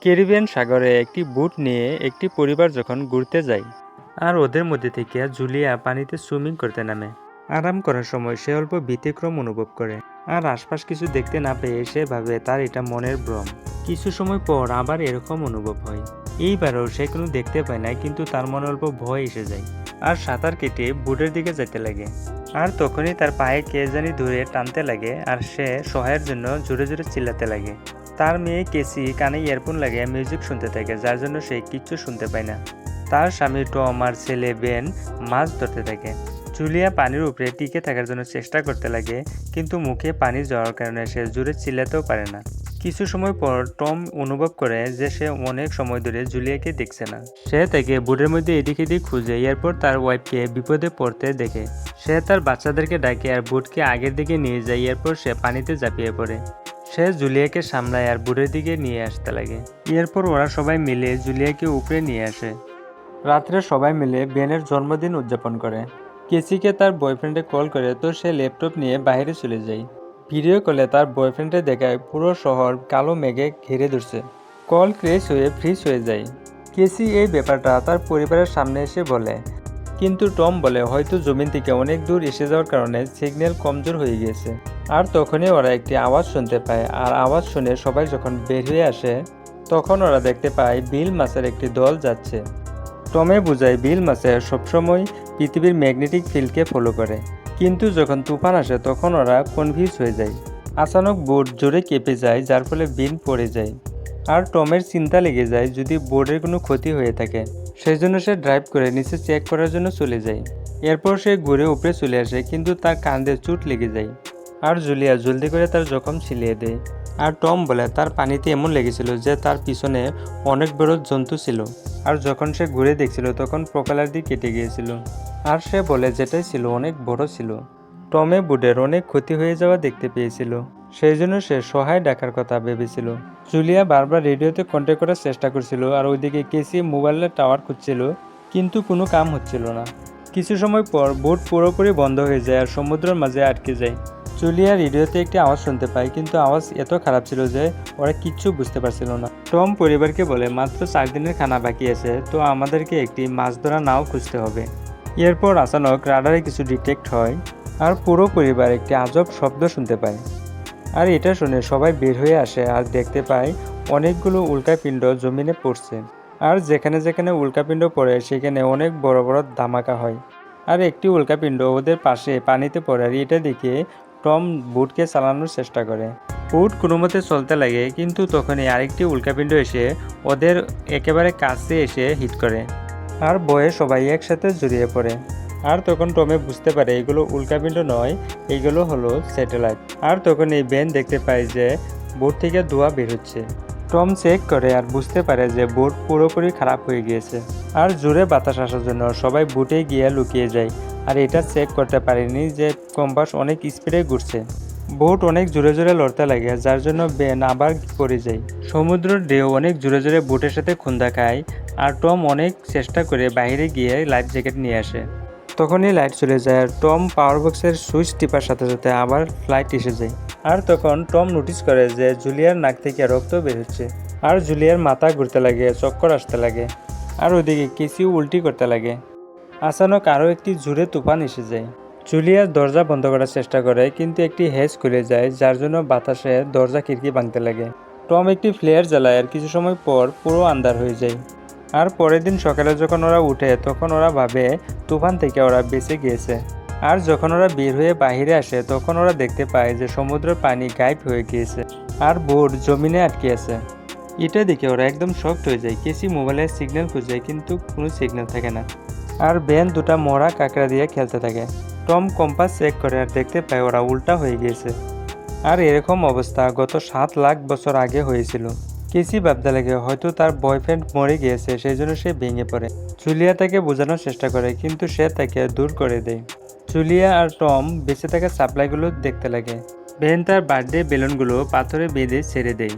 Caribbean সাগরে একটি boat নিয়ে একটি পরিবার যখন ঘুরতে যায় আর ওদের মধ্যে থেকে জুলিয়া পানিতে সুইমিং করতে নামে। আরাম করার সময় সে অল্প ব্যতিক্রম অনুভব করে আর আশপাশ কিছু দেখতে না পেয়ে সে ভাবে তার এটা মনের ভ্রম। কিছু সময় পর আবার এরকম অনুভব হয়। এইবারও সে কোনো দেখতে পায় না, কিন্তু তার মনে অল্প ভয় এসে যায় আর সাঁতার কেটে বোটের দিকে যেতে লাগে। আর তখনই তার পায়ে কে জানি ধরে টানতে লাগে আর সে সহায়ের জন্য জোরে জোরে চিল্লাতে লাগে। তার মেয়ে কেসি কানে ইয়ারফোন লাগিয়ে মিউজিক শুনতে থাকে, যার জন্য সে কিচ্ছু শুনতে পায় না। তার স্বামী টম আর ছেলে বেন মাছ ধরতে থাকে। জুলিয়া পানির উপরে টিকে থাকার জন্য চেষ্টা করতে লাগে, কিন্তু মুখে পানি যাওয়ার কারণে সে জোরে চিল্লাতেও পারে না। কিছু সময় পর টম অনুভব করে যে সে অনেক সময় ধরে জুলিয়াকে দেখছে না। সে তাকে বোটের মধ্যে এদিক এদিক খুঁজে, এরপর তার ওয়াইফকে বিপদে পড়তে দেখে। সে তার বাচ্চাদেরকে ডাকে আর বোটকে আগের দিকে নিয়ে যায়। এরপর সে পানিতে ঝাঁপিয়ে পড়ে। সে জুলিয়াকে সামলায় আর বোটের দিকে নিয়ে আসতে লাগে। এরপর ওরা সবাই মিলে জুলিয়াকে উপরে নিয়ে আসে। রাত্রে সবাই মিলে বেনের জন্মদিন উদযাপন করে। কেসিকে তার বয়ফ্রেন্ডে কল করে তো সে ল্যাপটপ নিয়ে বাইরে চলে যায়। ভিডিও কলে তার বয়ফ্রেন্ডে দেখায় পুরো শহর কালো মেঘে ঘিরে ধরছে। কল ক্রেশ হয়ে ফ্রিজ হয়ে যায়। কেসি এই ব্যাপারটা তার পরিবারের সামনে এসে বলে, কিন্তু টম বলে হয়তো জমিন থেকে অনেক দূর এসে যাওয়ার কারণে সিগন্যাল কমজোর হয়ে গিয়েছে। আর তখনই ওরা একটি আওয়াজ শুনতে পায়, আর আওয়াজ শুনে সবাই যখন বের হয়ে আসে তখন ওরা দেখতে পায় বিল মাছের একটি দল যাচ্ছে। টমে বুঝায় বিল মাছের সবসময় পৃথিবীর ম্যাগনেটিক ফিল্ডকে ফলো করে, কিন্তু যখন তুফান আসে তখন ওরা কনফিউজ হয়ে যায়। আচানক বোট জোরে কেঁপে যায়, যার ফলে বিন পড়ে যায়। আর টমের চিন্তা লেগে যায় যদি বোর্ডের কোনো ক্ষতি হয়ে থাকে। সেই জন্য সে ড্রাইভ করে নিচে চেক করার জন্য চলে যায়। এরপর সে ঘুরে উপরে চলে আসে, কিন্তু তার কাঁধে চোট লেগে যায়। আর জুলিয়া জলদি করে তার জখম ছিলিয়ে দেয়। আর টম বলে তার পানিতে এমন লেগেছিল যে তার পিছনে অনেক বড় জন্তু ছিল। আর যখন সে ঘুরে দেখছিল তখন প্রপেলার দিয়ে কেটে গিয়েছিল। আর সে বলে যেটাই ছিল অনেক বড় ছিল। টমে বুডের অনেক ক্ষতি হয়ে যাওয়া দেখতে পেয়েছিল, সেই জন্য সে সহায় ডাকার কথা ভেবেছিল। জুলিয়া বারবার রেডিওতে কন্ট্যাক্ট করার চেষ্টা করছিল, আর ওইদিকে কেসি মোবাইলের টাওয়ার খুঁজছিল, কিন্তু কোনো কাম হচ্ছিল না। কিছু সময় পর বোট পুরোপুরি বন্ধ হয়ে যায় আর সমুদ্রের মাঝে আটকে যায়। জুলিয়া রেডিওতে একটি আওয়াজ শুনতে পায়, কিন্তু আওয়াজ এত খারাপ ছিল যে ওরা কিচ্ছু বুঝতে পারছিল না। টম পরিবারকে বলে মাত্র 4 দিনের খানা বাকি আছে, তো আমাদেরকে একটি মাছ ধরা নাও খুঁজতে হবে। এরপর আচানক রাডারে কিছু ডিটেক্ট হয় আর পুরো পরিবার একটি আজব শব্দ শুনতে পায়। আর এটা শুনে সবাই বের হয়ে আসে আর দেখতে পায় অনেকগুলো উল্কাপিণ্ড জমিনে পড়ছে। আর যেখানে যেখানে উল্কাপিণ্ড পড়ে সেখানে অনেক বড় বড় ধামাকা হয়। আর একটি উল্কাপিণ্ড ওদের পাশে পানিতে পড়ে, আর এটা দেখে টম বুটকে চালানোর চেষ্টা করে। বুট কোনো মতে চলতে লাগে, কিন্তু তখনই আরেকটি উল্কাপিণ্ড এসে ওদের একেবারে কাছে এসে হিট করে। আর ভয়ে সবাই একসাথে জড়িয়ে পড়ে। আর তখন টমে বুঝতে পারে এগুলো উল্কাপিণ্ড নয়, এগুলো হলো স্যাটেলাইট। আর তখন এই বেন দেখতে পায় যে বোট থেকে ধোঁয়া বের হচ্ছে। টম চেক করে আর বুঝতে পারে যে বোট পুরোপুরি খারাপ হয়ে গিয়েছে। আর জোরে বাতাস আসার জন্য সবাই বোটে গিয়ে লুকিয়ে যায়, আর এটা চেক করতে পারেনি যে কম্পাস অনেক স্পিডে ঘুরছে। বোট অনেক জোরে জোরে লড়তে লাগে, যার জন্য বেন আবার পড়ে যায়। সমুদ্রের ঢেউ অনেক জোরে জোরে বোটের সাথে খুন্দা খায়, আর টম অনেক চেষ্টা করে বাইরে গিয়ে লাইফ জ্যাকেট নিয়ে আসে। তখনই লাইট চলে যায় আর টম পাওয়ার বক্সের সুইচ টিপার সাথে সাথে আবার ফ্লাইট এসে যায়। আর তখন টম নোটিস করে যে জুলিয়ার নাক থেকে রক্ত বের হচ্ছে। আর জুলিয়ার মাথা ঘুরতে লাগে, চক্কর আসতে লাগে, আর ওদিকে কেসিও উল্টি করতে লাগে। আচানক আরও একটি জোরে তুফান এসে যায়। জুলিয়ার দরজা বন্ধ করার চেষ্টা করে, কিন্তু একটি হ্যাজ খুলে যায়, যার জন্য বাতাসে দরজা খিড়কি ভাঙতে লাগে। টম একটি ফ্লেয়ার জ্বালায় আর কিছু সময় পর পুরো আন্ধার হয়ে যায়। আর পরের দিন সকালে যখন ওরা উঠে তখন ওরা ভাবে তুফান থেকে ওরা বেঁচে গিয়েছে। আর যখন ওরা বের হয়ে বাইরে আসে তখন ওরা দেখতে পায় যে সমুদ্রের পানি গায়েব হয়ে গিয়েছে আর বোট জমিনে আটকে আছে। এটা দেখে ওরা একদম শকড হয়ে যায়। কেসি মোবাইলের সিগন্যাল খুঁজে, কিন্তু কোনো সিগন্যাল থাকে না। আর বেন দুটা মরা কাঁকড়া দিয়ে খেলতে থাকে। টম কম্পাস চেক করে আর দেখতে পায় ওরা উল্টা হয়ে গিয়েছে। আর এরকম অবস্থা গত 7 লাখ বছর আগে হয়েছিল। কেসি ভাবতে লাগে হয়তো তার বয়ফ্রেন্ড মরে গিয়েছে, সেই জন্য সে ভেঙে পড়ে। জুলিয়া তাকে বোঝানোর চেষ্টা করে, কিন্তু সে তাকে দূর করে দেয়। জুলিয়া আর টম বেঁচে থাকা সাপ্লাইগুলো দেখতে লাগে। বেন তার বার্থডে বেলুনগুলো পাথরে বেঁধে ছেড়ে দেয়,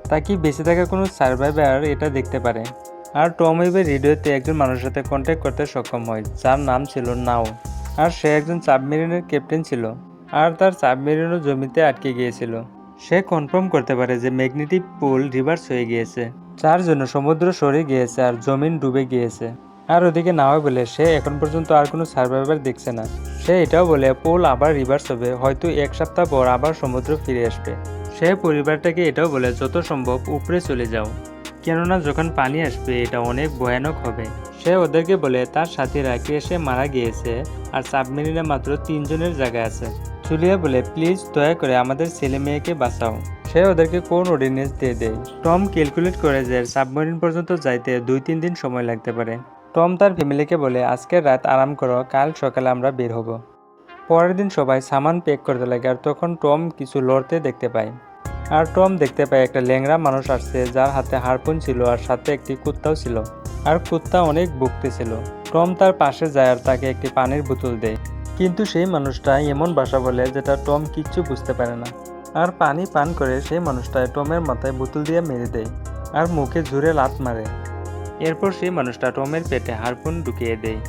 তাকে বেঁচে থাকা কোনো সার্ভাইভার এটা দেখতে পারে। আর টম এবার রেডিওতে একজন মানুষের সাথে কন্ট্যাক্ট করতে সক্ষম হয়, যার নাম ছিল নাও। আর সে একজন সাবমেরিনের ক্যাপ্টেন ছিল, আর তার সাবমেরিনও জমিতে আটকে গিয়েছিল। সে কনফার্ম করতে পারে যে ম্যাগনেটিক পুল রিভার্স হয়ে গিয়েছে। যার জন্য সমুদ্র সরে গিয়েছে আর জমিন ডুবে গিয়েছে। আর ওদিকে নাওয়া বলে সে এখন পর্যন্ত আর কোনো সার্ভাইভার দেখছে না। সে এটাও বলে পোল আবার রিভার্স হবে, হয়তো 1 সপ্তাহ পর আবার সমুদ্র ফিরে আসবে। সে পরিবারটাকে এটাও বলে যত সম্ভব উপরে চলে যাও, কেননা যখন পানি আসবে এটা অনেক ভয়ানক হবে। সে ওদেরকে বলে তার সাথীরা ক্রেশে মারা গিয়েছে আর সাবমেরিনে মাত্র 3 জনের জায়গা আছে। জুলিয়া বলে প্লিজ দয়া করে আমাদের ছেলে মেয়েকে বাঁচাও। সে ওদেরকে কোন অর্ডিনেন্স দিয়ে দেয়। টম ক্যালকুলেট করে যে সাবমেরিন পর্যন্ত যাইতে 2-3 দিন সময় লাগতে পারে। টম তার ফ্যামিলিকে বলে আজকের রাত আরাম করো, কাল সকালে আমরা বের হব। পরের দিন সবাই সামান প্যাক করতে লাগে আর তখন টম কিছু লড়তে দেখতে পায়। আর টম দেখতে পায় একটা ল্যাংড়া মানুষ আসছে যার হাতে হারপুন ছিল আর সাথে একটি কুত্তাও ছিল। আর কুত্তা অনেক ভুগতেছিল। টম তার পাশে যায় আর তাকে একটি পানির বোতল দেয়, কিন্তু সেই মানুষটা এমন ভাষা বলে যেটা টম কিচ্ছু বুঝতে পারে না। আর পানি পান করে সেই মানুষটা টমের মাথায় বোতল দিয়ে মেরে দেয় আর মুখে জোরে লাত মারে। এরপর সেই মানুষটা টমের পেটে হারপুন ঢুকিয়ে দেয়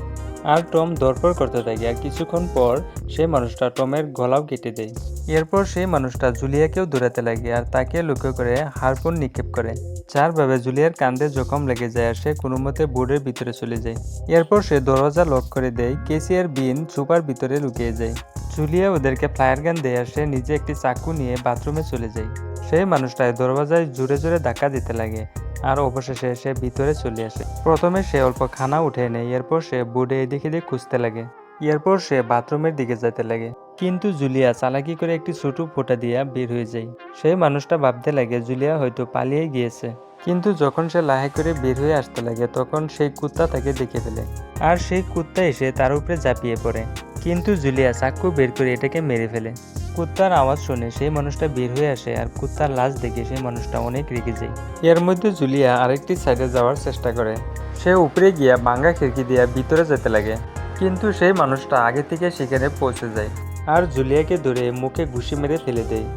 আর টম ধরপড় করতে থাকে আর কিছুক্ষণ পর সেই মানুষটা টমের গলাও কেটে দেয়। এরপর সেই মানুষটা জুলিয়াকেও দৌড়াতে লাগে আর তাকে লক্ষ্য করে হারপুন নিক্ষেপ করে, যার ভাবে জুলিয়ার কান্দে জখম লেগে যায় আর সে কোনো মতে বোর্ডের ভিতরে চলে যায়। এরপর সে দরজা লক করে দেয়, কেসি আর বিন সুপার ভিতরে লুকিয়ে যায়। জুলিয়া ওদেরকে ফ্লায়ার গান দেয় আর সে নিজে একটি চাকু নিয়ে বাথরুমে চলে যায়। সেই মানুষটায় দরজায় জোরে জোরে ধাক্কা দিতে লাগে আর অবশেষে সে ভিতরে চলে আসে। প্রথমে সে অল্প খানা উঠে নেয়, এরপর সে বোর্ডে এদিকে দিয়ে খুঁজতে লাগে। এরপর সে বাথরুমের দিকে যেতে লাগে, কিন্তু জুলিয়া চালাকি করে একটি ছোট ফোঁটা দিয়ে বের হয়ে যায়। সেই মানুষটা ভাবতে লাগে জুলিয়া হয়তো পালিয়ে গিয়েছে, কিন্তু যখন সে লাহে করে বের হয়ে আসতে লাগে তখন সেই কুত্তা তাকে দেখে ফেলে আর সেই কুত্তা এসে তার উপরে ঝাঁপিয়ে পড়ে, কিন্তু জুলিয়া চাকু বের করে এটাকে মেরে ফেলে। কুত্তার আওয়াজ শুনে সেই মানুষটা বের হয়ে আসে আর কুত্তার লাশ দেখে সেই মানুষটা অনেক রেগে যায়। এর মধ্যে জুলিয়া আরেকটি সাইডে যাওয়ার চেষ্টা করে। সে উপরে গিয়া ভাঙ্গা খিড়কি দিয়ে ভিতরে যেতে লাগে, কিন্তু সেই মানুষটা আগে থেকে সেখানে পৌঁছে যায় আর জুলিয়াকে ধরে মুখে ঘুষি মেরে ফেলে দেয়।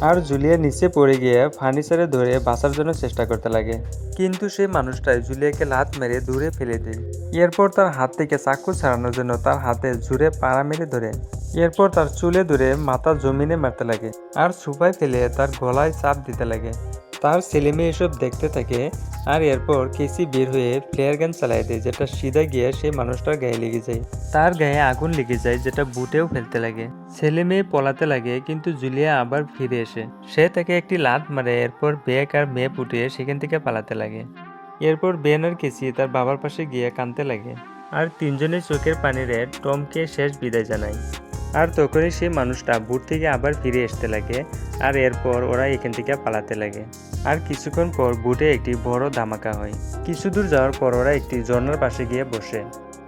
আর জুলিয়া নিচে পড়ে গিয়ে ফার্নিচারে ধরে বাঁচার জন্য চেষ্টা করতে লাগে, কিন্তু সেই মানুষটাই জুলিয়াকে লাত মেরে দূরে ফেলে দেয়। এরপর তার হাত থেকে চাকু ছাড়ানোর জন্য তার হাতে জুড়ে পাড়া মেরে ধরে, এরপর তার চুলে ধরে মাথা জমিনে মারতে লাগে আর সুপায় ফেলে তার গলায় চাপ দিতে লাগে। তার ছেলে মেয়ে এসব দেখতে থাকে আর এরপর কেসি বের হয়ে ফ্লেয়ার গান চালায় দেয়, যেটা সিধা গিয়ে সেই মানুষটার গায়ে লেগে যায়। তার গায়ে আগুন লেগে যায়, যেটা বুটেও ফেলতে লাগে। ছেলে মেয়ে পলাতে লাগে, কিন্তু জুলিয়া আবার ফিরে এসে সে তাকে একটি লাত মারে। এরপর বেক আর মেয়ে উঠে সেখান থেকে পালাতে লাগে। এরপর বেন আর কেসি তার বাবার পাশে গিয়ে কাঁদতে লাগে আর 3জনের চোখের পানিরে টমকে শেষ বিদায় জানায়। আর তখনই সেই মানুষটা বুট থেকে আবার ফিরে আসতে লাগে আর এরপর ওরা এখান থেকে পালাতে লাগে। আর কিছুক্ষণ পর বুটে একটি বড় ধামাকা হয়। কিছু দূর যাওয়ার পর ওরা একটি ঝর্ণার পাশে গিয়ে বসে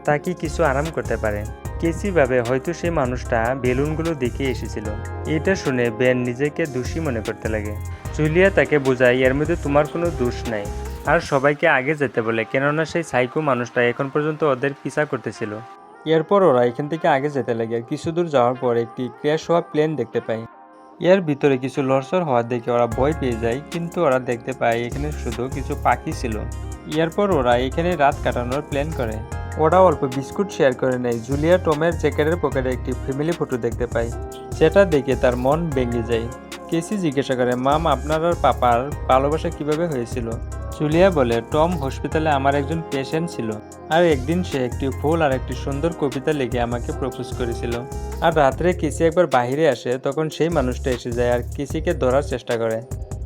তাকে কিছু আরাম করতে পারে। কেসি ভাবে হয়তো সেই মানুষটা বেলুনগুলো দেখে এসেছিল। এটা শুনে বেন নিজেকে দোষী মনে করতে লাগে। জুলিয়া তাকে বোঝায় এর মধ্যে তোমার কোনো দোষ নাই আর সবাইকে আগে যেতে বলে, কেননা সেই সাইকো মানুষটা এখন পর্যন্ত ওদের পিছা করতেছিল। এরপর ওরা এখান থেকে আগে যেতে লাগে। কিছু দূর যাওয়ার পর একটি ক্র্যাশ হওয়া প্লেন দেখতে পায়। এর ভিতরে কিছু লড়চড় হওয়া দেখে ওরা ভয় পেয়ে যায়, কিন্তু ওরা দেখতে পায় এখানে শুধু কিছু পাখি ছিল। এরপর ওরা এখানে রাত কাটানোর প্ল্যান করে। ওরা অল্প বিস্কুট শেয়ার করে নেয়। জুলিয়া টমের জ্যাকেটের পকেটে একটি ফ্যামিলি ফটো দেখতে পায়, যেটা দেখে তার মন ভেঙে যায়। কেসি জিজ্ঞাসা করে মাম আপনার আর পাপার ভালোবাসা কিভাবে হয়েছিল। জুলিয়া বলে টম হসপিটালে আমার একজন পেশেন্ট ছিল আর একদিন সে একটি ফুল আর একটি সুন্দর কবিতা লিখে আমাকে প্রপোজ করেছিল। আর রাত্রে কেসি একবার বাইরে আসে, তখন সেই মানুষটা এসে যায় আর কেসিকে ধরার চেষ্টা করে।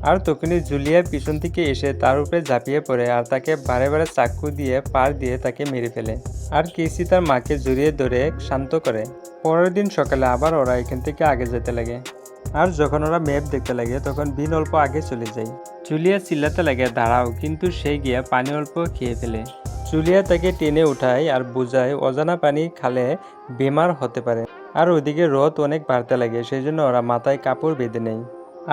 আর তখনই জুলিয়া পিছন থেকে এসে তার উপরে ঝাঁপিয়ে পড়ে আর তাকে বারে বারে চাকু দিয়ে পাড় দিয়ে তাকে মেরে ফেলে। আর কেসি তার মাকে জড়িয়ে ধরে শান্ত করে। পরের দিন সকালে আবার ওরা এখান থেকে আগে যেতে লাগে। আর যখন ওরা ম্যাপ দেখতে লাগে তখন বিন অল্প আগে চলে যায়। জুলিয়া চিল্লাতে লাগে দাঁড়াও, কিন্তু সে গিয়ে পানি অল্প খেয়ে ফেলে। জুলিয়া তাকে টেনে উঠায় আর বোঝায় অজানা পানি খালে বেমার হতে পারে। আর ওদিকে রোদ অনেক বাড়তে লাগে, সেই জন্য ওরা মাথায় কাপড় বেঁধে নেয়।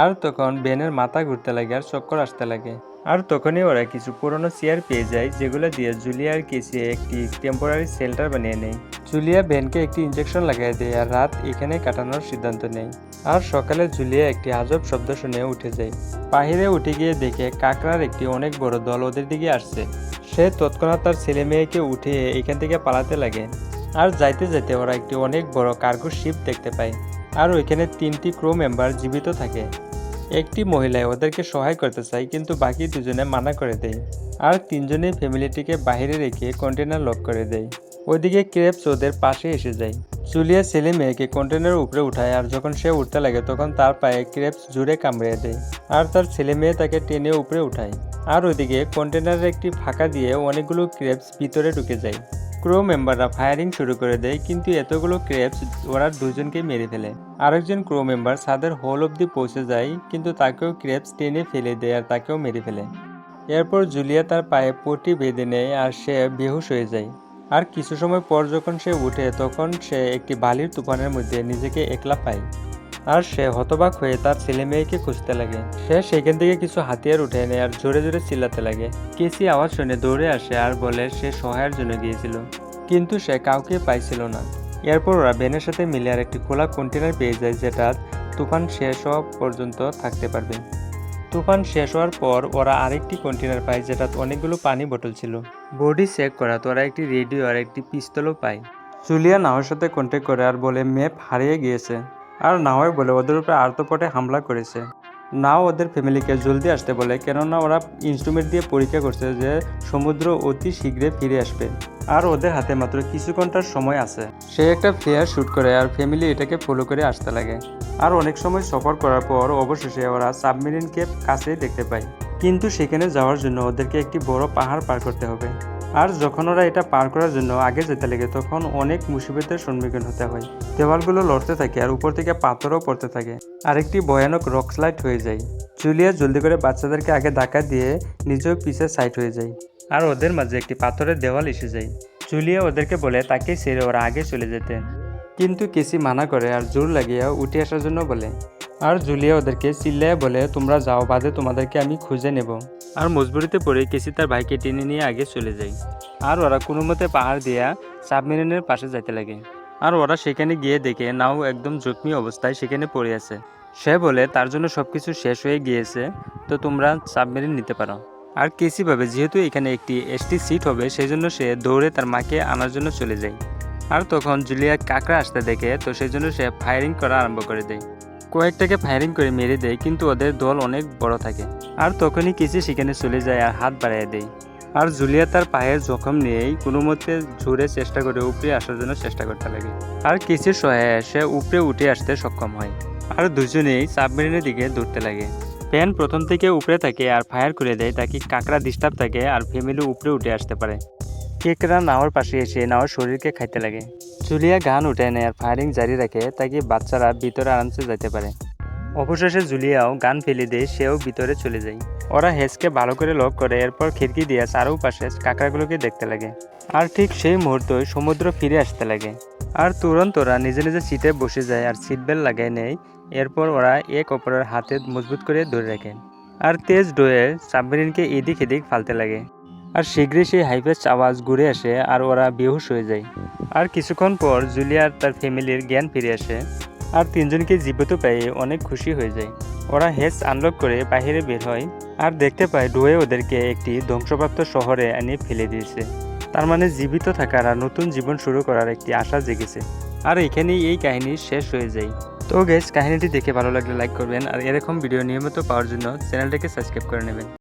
আর তখন বেনের মাথা ঘুরতে লাগে আর চক্কর আসতে লাগে। আর তখনই ওরা কিছু পুরনো চেয়ার পেয়ে যায়, যেগুলো দিয়ে জুলিয়া আর কেসি একটি টেম্পোরারি শেল্টার বানিয়ে নেয়। জুলিয়া বেনকে একটি ইঞ্জেকশন লাগাই দেয় আর রাত এখানে কাটানোর সিদ্ধান্ত নেয়। আর সকালে জুলিয়া একটি আজব শব্দ শুনে উঠে যায়। বাহিরে উঠে গিয়ে দেখে কাকড়ার একটি অনেক বড় দল ওদের দিকে আসছে। সে তৎক্ষণাৎ তার ছেলে মেয়েকে উঠিয়ে এখান থেকে পালাতে লাগে। আর যাইতে যাইতে ওরা একটি অনেক বড় কার্গো শিপ দেখতে পায় আর ওইখানে 3টি ক্রু মেম্বার জীবিত থাকে। একটি মহিলা ওদেরকে সহায় করতে চায় কিন্তু বাকি দুজনে মানা করে দেয়। আর তিনজনেই ফ্যামিলিটিকে বাইরে রেখে কন্টেনার লক করে দেয়। ওইদিকে ক্রেপস ওদের পাশে এসে যায়। জুলিয়া ছেলে মেয়েকে কন্টেনারের উপরে উঠায় আর যখন সে উঠতে লাগে তখন তার পায়ে ক্রেপস জুড়ে কামড়িয়ে দেয় আর তার ছেলে মেয়ে তাকে টেনে উপরে উঠায়। আর ওইদিকে কন্টেনারের একটি ফাঁকা দিয়ে অনেকগুলো ক্রেপস ভিতরে ঢুকে যায়। ক্রু মেম্বাররা ফায়ারিং শুরু করে দেয় কিন্তু এতগুলো ক্রেপস ওরা দুজনকে মেরে ফেলে। আরেকজন ক্রু মেম্বার ছাদের হোল অবধি পৌঁছে যায় কিন্তু তাকেও ক্রেপস টেনে ফেলে দেয় আর তাকেও মেরে ফেলে। এরপর জুলিয়া তার পায়ে পট্টি বেঁধে নেয় আর সে বেহুশ হয়ে যায়। আর কিছু সময় পর যখন সে উঠে তখন সে একটি বালির তুফানের মধ্যে নিজেকে একলা পায়। আর সে হতবাক হয়ে তার ছেলে মেয়েকে খুঁজতে লাগে। সে সেখান থেকে কিছু হাতিয়ার উঠে নেয় আর জোরে জোরে চিল্লাতে লাগে। কেসি আওয়াজ শুনে দৌড়ে আসে আর বলে সে সহায়ের জন্য গিয়েছিল কিন্তু সে কাউকে পাইছিল না। এরপর ওরা বেনের সাথে মিলে আর একটি খোলা কন্টেনার পেয়ে যায় যেটা তুফান শেষ হওয়া পর্যন্ত থাকতে পারবে। তুফান শেষ হওয়ার পর ওরা আরেকটি কন্টেনার পায় যেটা অনেকগুলো পানি বোতল ছিল। বডি চেক করা তো ওরা একটি রেডিও আর একটি পিস্তলও পায়। জুলিয়া নাওয়ের সাথে কন্ট্যাক্ট করে আর বলে ম্যাপ হারিয়ে গিয়েছে। আর নাওয়ে বলে ওদের উপরে আর্তপটে হামলা করেছে। নাও ওদের ফ্যামিলিকে জলদি আসতে বলে কেননা ওরা ইনস্ট্রুমেন্ট দিয়ে পরীক্ষা করছে যে সমুদ্র অতি শীঘ্রই ফিরে আসবে আর ওদের হাতে মাত্র কিছু ঘন্টার সময় আছে। সে একটা ফ্লেয়ার শ্যুট করে আর ফ্যামিলি এটাকে ফলো করে আসতে লাগে। আর অনেক সময় সফর করার পর অবশেষে ওরা সাবমেরিনকে কাছেই দেখতে পায় কিন্তু সেখানে যাওয়ার জন্য ওদেরকে একটি বড় পাহাড় পার করতে হবে। আর যখন ওরা এটা পার করার জন্য আগে যেতে লাগে তখন অনেক মুসিবতের সম্মুখীন হতে হয়। দেওয়ালগুলো লড়তে থাকে আর উপর থেকে পাথরও পড়তে থাকে আর একটি ভয়ানক রক স্লাইড হয়ে যায়। জুলিয়া জলদি করে বাচ্চাদেরকে আগে ধাক্কা দিয়ে নিজেও পিছে সাইড হয়ে যায় আর ওদের মাঝে একটি পাথরের দেওয়াল এসে যায়। জুলিয়া ওদেরকে বলে তাকে ছেড়ে ওরা আগে চলে যেতে কিন্তু কেসি মানা করে আর জোর লাগিয়ে উঠে আসার জন্য বলে। আর জুলিয়া ওদেরকে চিল্লায় বলে তোমরা যাও, বাদে তোমাদেরকে আমি খুঁজে নেব। আর মজবুরিতে পড়ে কেসি তার ভাইকে টেনে নিয়ে আগে চলে যায়। আর ওরা কোনো মতে পাহাড় দিয়া সাবমেরিনের পাশে যাইতে লাগে। আর ওরা সেখানে গিয়ে দেখে নাও একদম জখমি অবস্থায় সেখানে পড়ে আছে। সে বলে তার জন্য সবকিছু শেষ হয়ে গিয়েছে, তো তোমরা সাবমেরিন নিতে পারো। আর কেসি ভাবে যেহেতু এখানে একটি এসটি সিট হবে সেই জন্য সে দৌড়ে তার মাকে আনার জন্য চলে যায়। আর তখন জুলিয়া কাকড়া আসতে দেখে তো সেই জন্য সে ফায়ারিং করা আরম্ভ করে দেয়। কয়েকটাকে ফায়ারিং করে মেরে দেয় কিন্তু ওদের দল অনেক বড় থাকে। আর তখনই কেসি সেখানে চলে যায় আর হাত বাড়িয়ে দেয়। আর জুলিয়া তার পায়ের জখম নিয়েই কোনো মতে ঝুড়ে চেষ্টা করে উপরে আসার জন্য চেষ্টা করতে লাগে। আর কেসির সহায়ে সে উপরে উঠে আসতে সক্ষম হয়। আর দুজনেই সাবমেরিনের দিকে দৌড়তে লাগে। প্যান প্রথম থেকে উপরে থাকে আর ফায়ার করে দেয় তাকে কাঁকড়া ডিস্টার্ব থাকে আর ফ্যামিলি উপরে উঠে আসতে পারে। কেকরা নাওয়ার পাশে এসে নাওয়ার শরীরকে খাইতে লাগে। জুলিয়া গান উঠে নেয় আর ফায়ারিং জারি রাখে তাকে বাচ্চারা ভিতরে আরামসে যেতে পারে। অবশেষে জুলিয়াও গান ফেলে দিয়ে সেও ভিতরে চলে যায়। ওরা হেজকে ভালো করে লক করে এরপর খিড়কি দিয়ে চারপাশে কাঁকড়াগুলোকে দেখতে লাগে। আর ঠিক সেই মুহূর্তে সমুদ্র ফিরে আসতে লাগে। আর তুরন্ত ওরা নিজে নিজে সিটে বসে যায় আর সিট বেল্ট লাগায় নেয়। এরপর ওরা এক অপরের হাতে মজবুত করে ধরে রাখে আর তেজ ডোয়ে সাবমেরিনকে এদিক এদিক ফালতে লাগে। আর শীঘ্রই সেই হাইফেস্ট আওয়াজ ঘুরে আসে আর ওরা বেহুশ হয়ে যায়। আর কিছুক্ষণ পর জুলিয়ার তার ফ্যামিলির জ্ঞান ফিরে আসে আর তিনজনকে জীবিত পেয়ে অনেক খুশি হয়ে যায়। ওরা হেজ আনলক করে বাইরে বের হয় আর দেখতে পায় ডোয়ে ওদেরকে একটি ধ্বংসপ্রাপ্ত শহরে এনে ফেলে দিয়েছে। তার মানে জীবিত থাকার আর নতুন জীবন শুরু করার একটি আশা জেগেছে। আর এখানেই এই কাহিনী শেষ হয়ে যায়। তো গাইস, কাহিনীটি দেখে ভালো লাগলে লাইক করবেন আর এরকম ভিডিও নিয়মিত পাওয়ার জন্য চ্যানেলটাকে সাবস্ক্রাইব করে নেবেন।